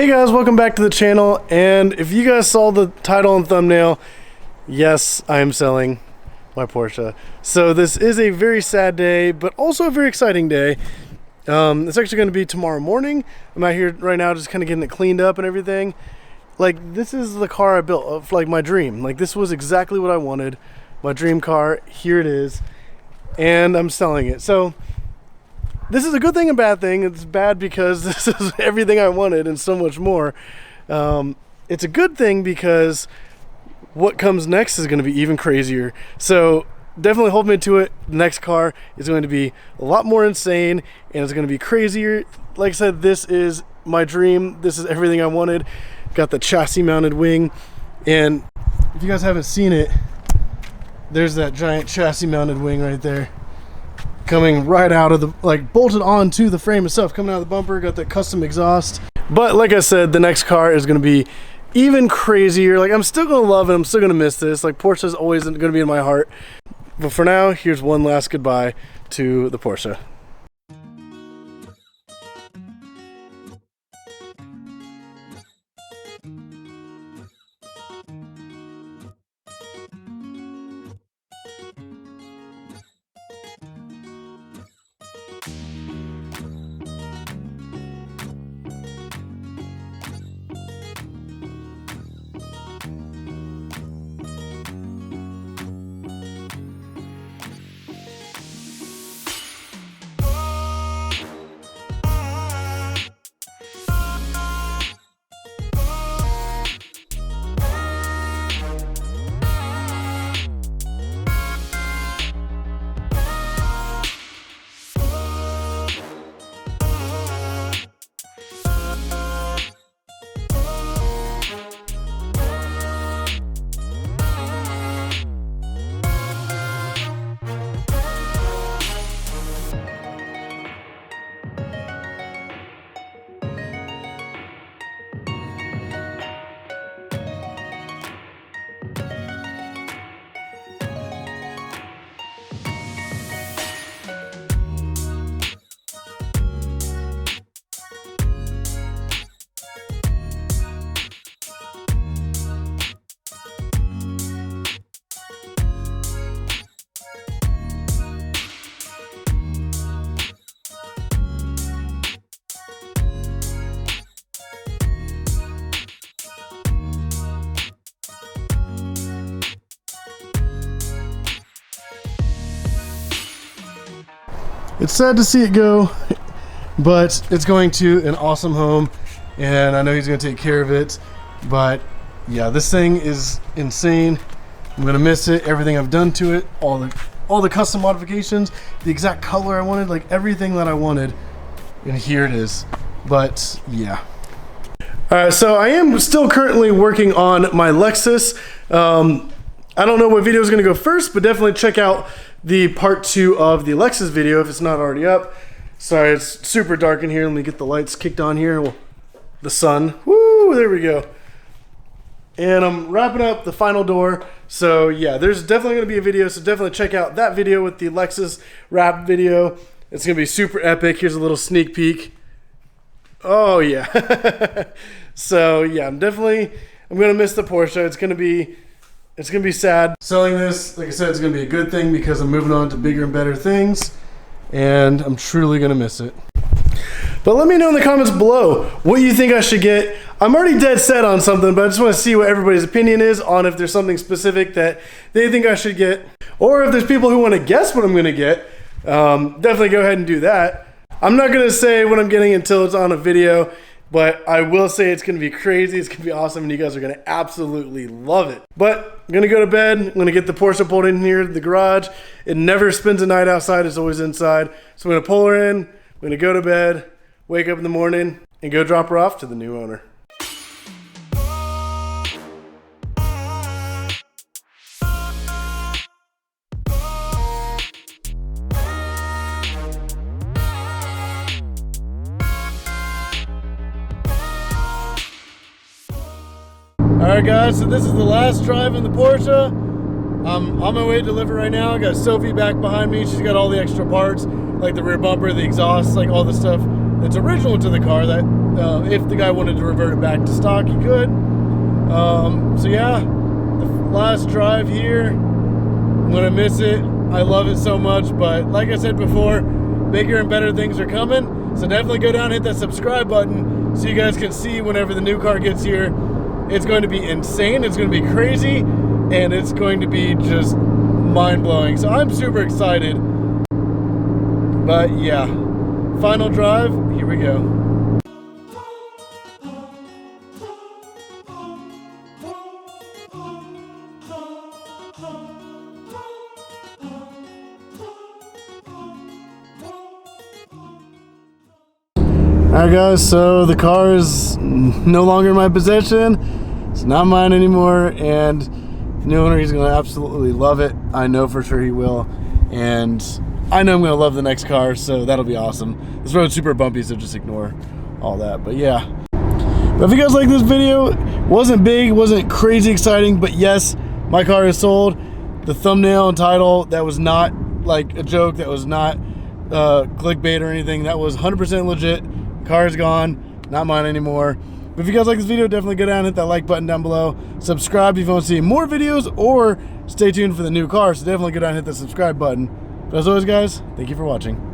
Hey guys, welcome back to the channel, and if you guys saw the title and thumbnail, yes, I am selling my Porsche. So this is a very sad day, but also a very exciting day. It's actually going to be tomorrow morning. I'm out here right now just kind of getting it cleaned up and everything. Like, this is the car I built, of like my dream. Like, this was exactly what I wanted. My dream car, here it is, and I'm selling it. So this is a good thing and bad thing. It's bad because this is everything I wanted and so much more. It's a good thing because what comes next is going to be even crazier. So definitely hold me to it. The next car is going to be a lot more insane and it's going to be crazier. Like I said, this is my dream. This is everything I wanted. Got the chassis mounted wing, and if you guys haven't seen it, there's that giant chassis mounted wing right there, coming right out of the, like, bolted onto the frame itself, coming out of the bumper. Got that custom exhaust. But like I said, the next car is going to be even crazier. Like, I'm still going to love it. I'm still going to miss this. Like, Porsche is always going to be in my heart. But for now, here's one last goodbye to the Porsche. It's sad to see it go, but it's going to an awesome home, and I know he's going to take care of it. But yeah, this thing is insane. I'm going to miss it. Everything I've done to it, all the custom modifications, the exact color I wanted, like everything that I wanted, and here it is. But yeah. Alright, so I am still currently working on my Lexus. I don't know what video is going to go first, but definitely check out the part 2 of the Lexus video if it's not already up. Sorry, it's super dark in here. Let me get the lights kicked on here. Well, the sun. Woo, there we go. And I'm wrapping up the final door. So yeah, there's definitely going to be a video. So definitely check out that video with the Lexus wrap video. It's going to be super epic. Here's a little sneak peek. Oh yeah. So yeah, I'm going to miss the Porsche. It's going to be sad. Selling this, like I said, it's going to be a good thing because I'm moving on to bigger and better things, and I'm truly going to miss it. But let me know in the comments below what you think I should get. I'm already dead set on something, but I just want to see what everybody's opinion is on if there's something specific that they think I should get, or if there's people who want to guess what I'm going to get. Definitely go ahead and do that. I'm not going to say what I'm getting until it's on a video, but I will say it's going to be crazy. It's going to be awesome, and you guys are going to absolutely love it. But I'm going to go to bed. I'm going to get the Porsche pulled in here to the garage. It never spends a night outside. It's always inside. So I'm going to pull her in. I'm going to go to bed, wake up in the morning, and go drop her off to the new owner. Alright guys, so this is the last drive in the Porsche. I'm on my way to deliver right now. I got Sophie back behind me. She's got all the extra parts, like the rear bumper, the exhaust, like all the stuff that's original to the car, that if the guy wanted to revert it back to stock, he could. So yeah, the last drive here, I'm gonna miss it. I love it so much, but like I said before, bigger and better things are coming. So definitely go down and hit that subscribe button so you guys can see whenever the new car gets here. It's going to be insane, it's going to be crazy, and it's going to be just mind-blowing. So I'm super excited. But yeah, final drive, here we go. Alright guys, so the car is no longer in my possession. It's not mine anymore, and the new owner, he's gonna absolutely love it. I know for sure he will, and I know I'm gonna love the next car, so that'll be awesome. This road's super bumpy, so just ignore all that. But yeah, but if you guys like this video, wasn't big, wasn't crazy exciting, but yes, my car is sold. The thumbnail and title, that was not like a joke, that was not clickbait or anything. That was 100% legit. Car's gone, not mine anymore. But if you guys like this video, definitely go down and hit that like button down below. Subscribe if you want to see more videos, or stay tuned for the new car. So definitely go down and hit the subscribe button. But as always guys, thank you for watching.